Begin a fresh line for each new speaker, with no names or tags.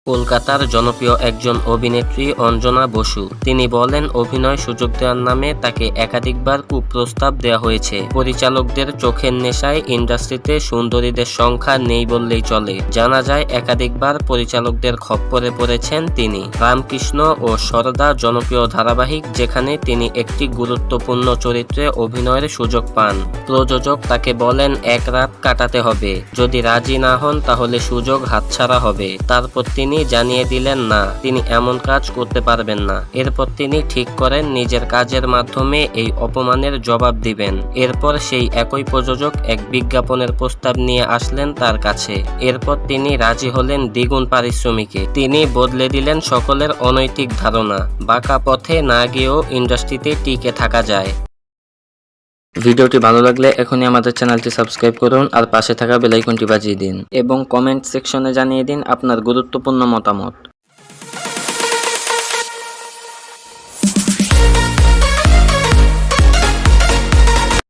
কলকাতার জনপ্রিয় একজন অভিনেত্রী অঞ্জনা বসু। তিনি বলেন, অভিনয় সুযোগ দেওয়ার নামে তাকে একাধিকবার কুপ্রস্তাব দেওয়া হয়েছে। পরিচালকদের চোখের নেশায় ইন্ডাস্ট্রিতে সুন্দরীদের সংখ্যা নেই বললেই চলে। জানা যায়, একাধিকবার পরিচালকদের খপ্পরে পড়েছেন তিনি। রামকৃষ্ণ ও সরদা জনপ্রিয় ধারাবাহিক, যেখানে তিনি একটি গুরুত্বপূর্ণ চরিত্রে অভিনয়ের সুযোগ পান। প্রযোজক তাকে বলেন, এক রাত কাটাতে হবে, যদি রাজি না হন তাহলে সুযোগ হাতছাড়া হবে। তারপর তিনি জানিয়ে দিলেন না, তিনি এমন কাজ করতে পারবেন না। এরপর তিনি ঠিক করেন নিজের কাজের মাধ্যমে এই অপমানের জবাব দিবেন। এরপর সেই একই প্রযোজক এক বিজ্ঞাপনের প্রস্তাব নিয়ে আসলেন তার কাছে। এরপর তিনি রাজি হলেন দ্বিগুণ পারিশ্রমিকে। তিনি বদলে দিলেন সকলের অনৈতিক ধারণা। বাঁকা পথে না গিয়েও ইন্ডাস্ট্রিতে টিকে থাকা যায়। ভিডিওটি ভালো লাগলে এখনই আমাদের চ্যানেলটি সাবস্ক্রাইব করুন আর পাশে থাকা বেল আইকনটি বাজিয়ে দিন এবং কমেন্ট সেকশনে জানিয়ে দিন আপনার গুরুত্বপূর্ণ মতামত।